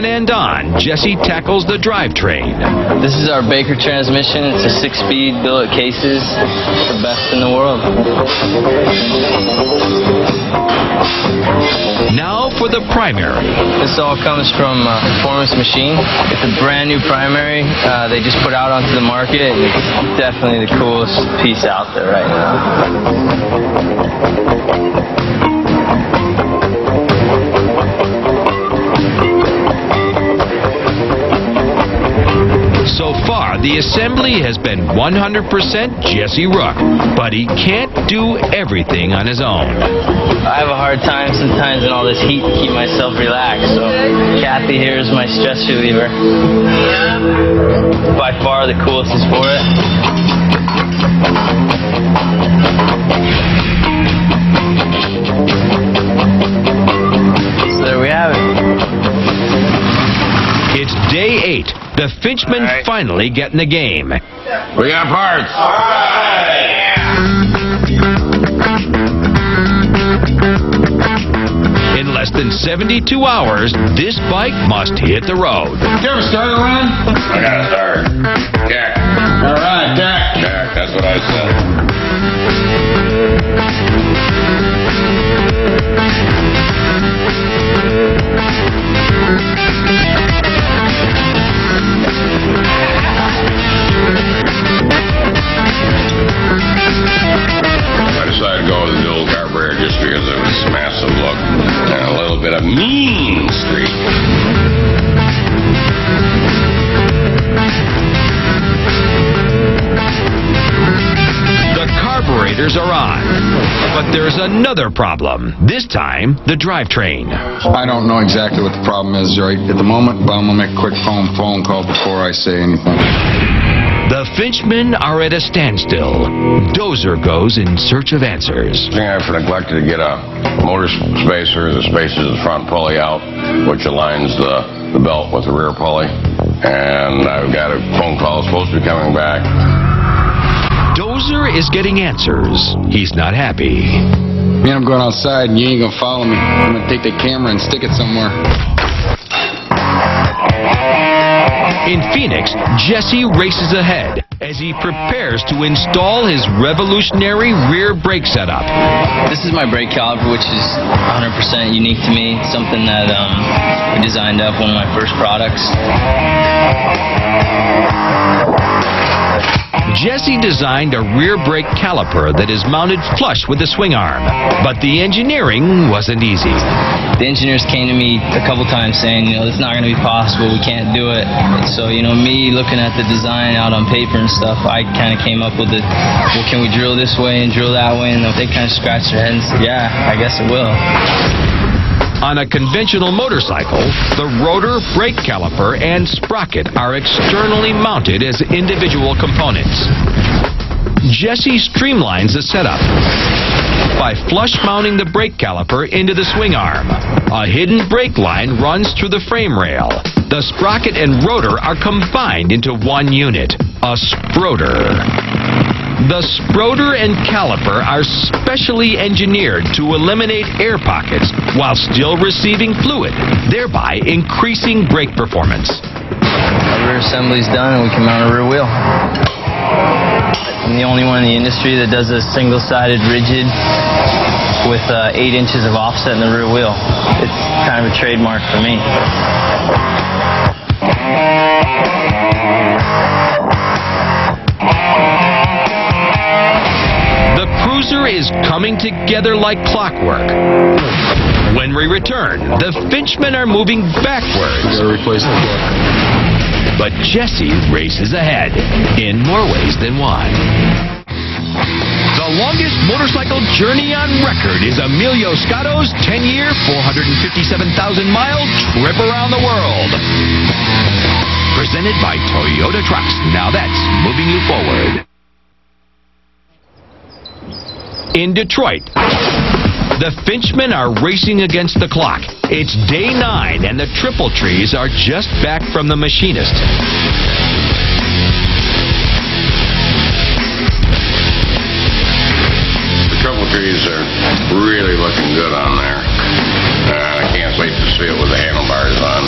And on, Jesse tackles the drivetrain. This is our Baker transmission. It's a 6-speed billet cases. It's the best in the world. Now for the primary. This all comes from Performance Machine. It's a brand new primary they just put out onto the market. And it's definitely the coolest piece out there right now. So far, the assembly has been 100% Jesse Rook, but he can't do everything on his own. I have a hard time sometimes in all this heat to keep myself relaxed, so Kathy here is my stress reliever. By far the coolest for it. So there we have it. It's day 8. The Finchman finally get in the game. We got parts. All right. In less than 72 hours, this bike must hit the road. Did you ever start a run? I got to start. Jack. All right, Jack. Jack, that's what I said. Just because of its massive look and a little bit of mean streak. The carburetors are on, but there's another problem. This time, the drivetrain. I don't know exactly what the problem is right at the moment, but I'm going to make a quick phone call before I say anything. The Finchmen are at a standstill. Dozer goes in search of answers. I've neglected to get a motor spacer that spaces the front pulley out, which aligns the belt with the rear pulley. And I've got a phone call supposed to be coming back. Dozer is getting answers. He's not happy. Man, I'm going outside and you ain't going to follow me. I'm going to take the camera and stick it somewhere. In Phoenix, Jesse races ahead as he prepares to install his revolutionary rear brake setup. This is my brake caliper, which is 100% unique to me. It's something that I designed up, one of my first products. Jesse designed a rear brake caliper that is mounted flush with the swing arm, but the engineering wasn't easy. The engineers came to me a couple times saying, it's not going to be possible, we can't do it. And so, me looking at the design out on paper and stuff, I kind of came up with it, well, can we drill this way and drill that way? And they kind of scratched their head and said, yeah, I guess it will. On a conventional motorcycle, the rotor, brake caliper, and sprocket are externally mounted as individual components. Jesse streamlines the setup by flush mounting the brake caliper into the swing arm. A hidden brake line runs through the frame rail. The sprocket and rotor are combined into one unit, a sprotor. The sprotor and caliper are specially engineered to eliminate air pockets while still receiving fluid, thereby increasing brake performance. Our rear assembly's done and we can mount a rear wheel. I'm the only one in the industry that does a single-sided rigid with 8 inches of offset in the rear wheel. It's kind of a trademark for me. The cruiser is coming together like clockwork. When we return, the Finchmen are moving backwards. Replace the block. But Jesse races ahead in more ways than one. The longest motorcycle journey on record is Emilio Scotto's 10-year, 457,000-mile trip around the world. Presented by Toyota Trucks. Now that's moving you forward. In Detroit, the Finchmen are racing against the clock. It's day 9 and the Triple Trees are just back from the machinist. The Triple Trees are really looking good on there. I can't wait to see it with the handlebars on.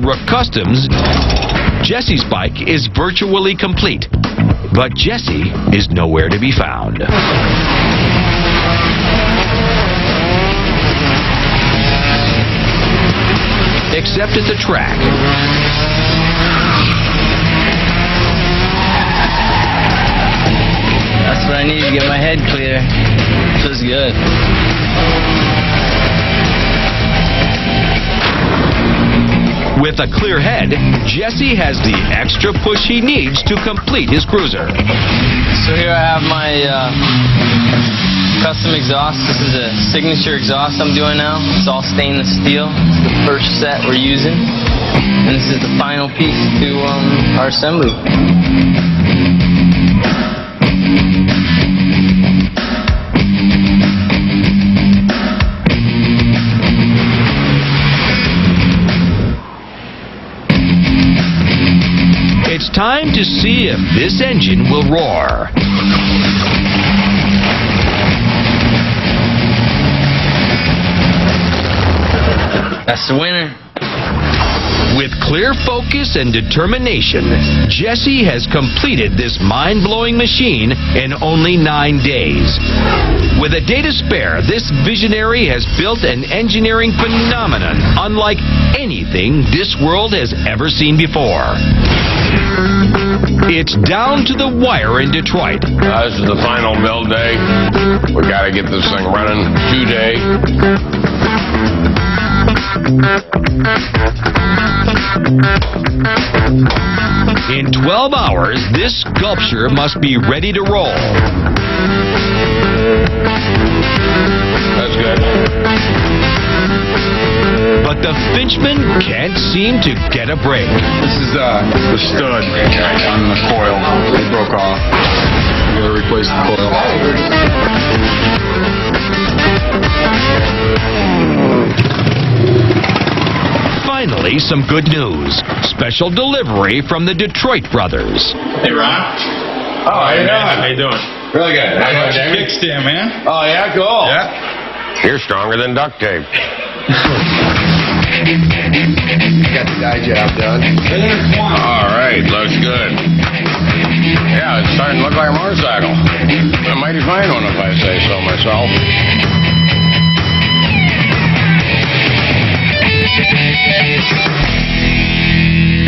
Rook Customs, Jesse's bike is virtually complete. But Jesse is nowhere to be found. Except at the track. That's what I need to get my head clear. Feels good. With a clear head, Jesse has the extra push he needs to complete his cruiser. So here I have my custom exhaust. This is a signature exhaust I'm doing now. It's all stainless steel. It's the first set we're using. And this is the final piece to our assembly. It's time to see if this engine will roar. That's the winner. With clear focus and determination, Jesse has completed this mind-blowing machine in only 9 days. With a day to spare, this visionary has built an engineering phenomenon unlike anything this world has ever seen before. It's down to the wire in Detroit. This is the final build day. We got to get this thing running today. In 12 hours, this sculpture must be ready to roll. That's good. But the Finchman can't seem to get a break. This is the stud on the coil. It broke off. We gotta replace the coil. Finally, some good news. Special delivery from the Detroit brothers. Hey, Ron. Oh, how you doing? How you doing? Really good. How you doing, Jamie? Kickstand, man. Oh, yeah, cool. Yeah. You're stronger than duct tape. Got the dye job done. All right, looks good. Yeah, it's starting to look like a motorcycle. A mighty fine one, if I say so myself.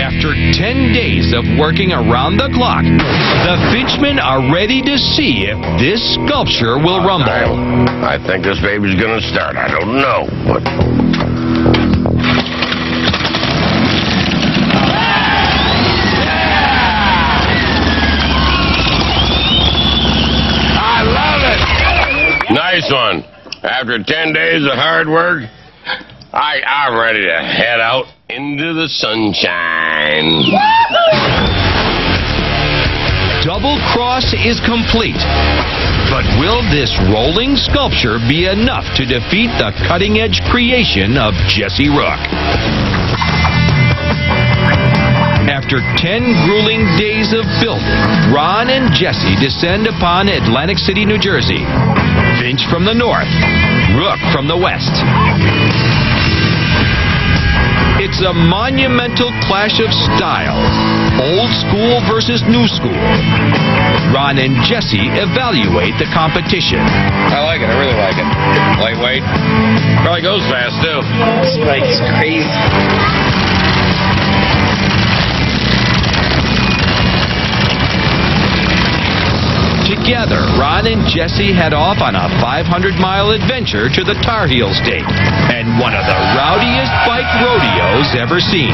After 10 days of working around the clock, the Finchmen are ready to see if this sculpture will rumble. I think this baby's gonna start. I don't know, but... I love it! Nice one. After 10 days of hard work, I'm ready to head out into the sunshine. Double Cross is complete. But will this rolling sculpture be enough to defeat the cutting-edge creation of Jesse Rook? After 10 grueling days of building, Ron and Jesse descend upon Atlantic City, New Jersey. Finch from the north, Rook from the west. It's a monumental clash of style. Old school versus new school. Ron and Jesse evaluate the competition. I like it. I really like it. Lightweight. Probably goes fast, too. This bike is crazy. Together, Ron and Jesse head off on a 500-mile adventure to the Tar Heel State and one of the rowdiest bike rodeos ever seen.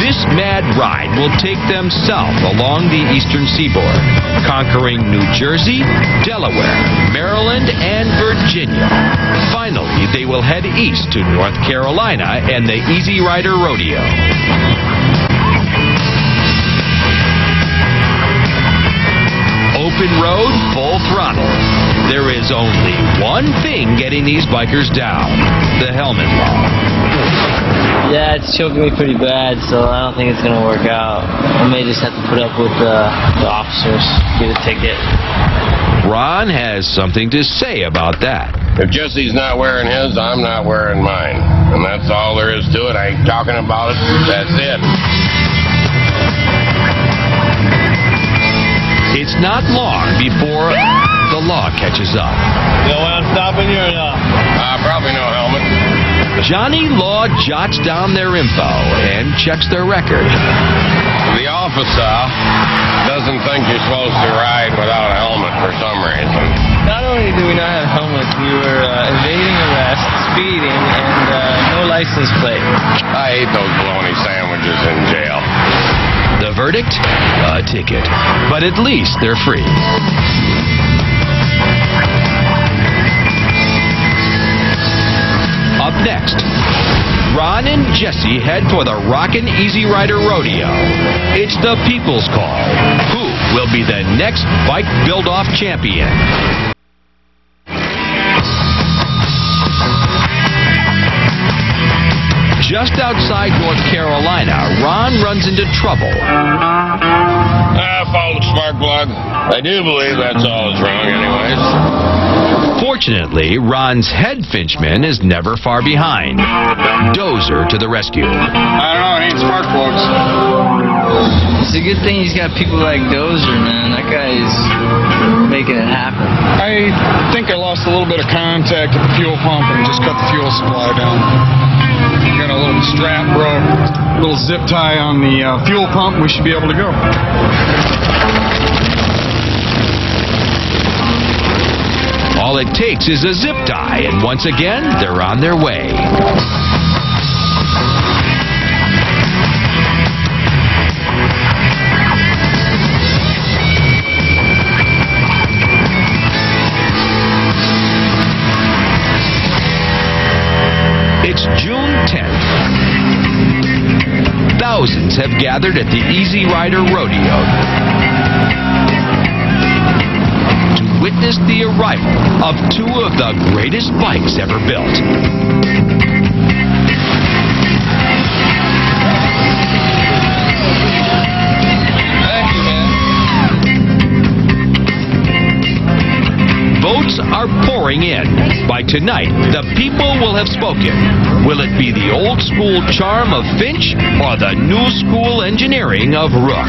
This mad ride will take them south along the eastern seaboard, conquering New Jersey, Delaware, Maryland, and Virginia. Finally, they will head east to North Carolina and the Easy Rider Rodeo. Open road, full throttle. There is only one thing getting these bikers down: the helmet law. Yeah, it's choking me pretty bad, so I don't think it's going to work out. I may just have to put up with the officers, get a ticket. Ron has something to say about that. If Jesse's not wearing his, I'm not wearing mine. And that's all there is to it. I ain't talking about it. That's it. It's not long before the law catches up. You know when I'm stopping you or not? Probably no helmet. Johnny Law jots down their info and checks their record. The officer doesn't think you're supposed to ride without a helmet for some reason. Not only do we not have helmets, we were evading arrest, speeding, and no license plate. I ate those bologna sandwiches in jail. The verdict? A ticket. But at least they're free. Up next, Ron and Jesse head for the Rockin' Easy Rider Rodeo. It's the people's call. Who will be the next bike build-off champion? Just outside North Carolina, Ron runs into trouble. Followed spark plug. I do believe that's all that's wrong anyways. Fortunately, Ron's head Finchman is never far behind. Dozer to the rescue. I don't know, it ain't spark plugs. It's a good thing he's got people like Dozer, man. That guy is making it happen. I think I lost a little bit of contact at the fuel pump and just cut the fuel supply down. Got a little strap broke, little zip tie on the fuel pump. We should be able to go. All it takes is a zip tie, and once again, they're on their way. It's June 10th. Thousands have gathered at the Easy Rider Rodeo to witness the arrival of two of the greatest bikes ever built. Votes are pouring in. By tonight, the people will have spoken. Will it be the old school charm of Finch or the new school engineering of Rook?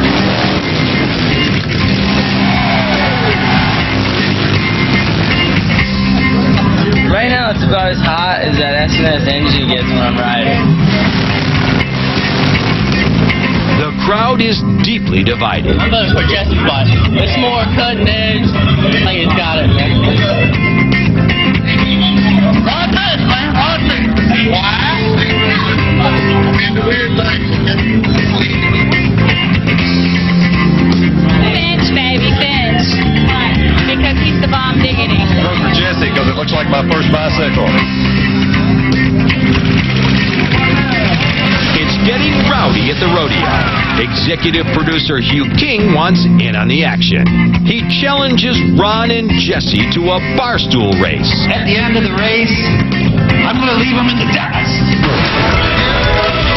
Right now, it's about as hot as that S&S engine gets when I'm riding. The crowd is deeply divided. I'm voting for Jesse's bike. It's more cutting edge. I think it's got it, man. Rod this, man. Rod this. Why? Weird Finch, baby, Finch. Because he's the bomb diggity. I vote for Jesse because it looks like my first bicycle. It's getting rowdy at the rodeo. Executive producer Hugh King wants in on the action. He challenges Ron and Jesse to a barstool race. At the end of the race, I'm going to leave them in the dust.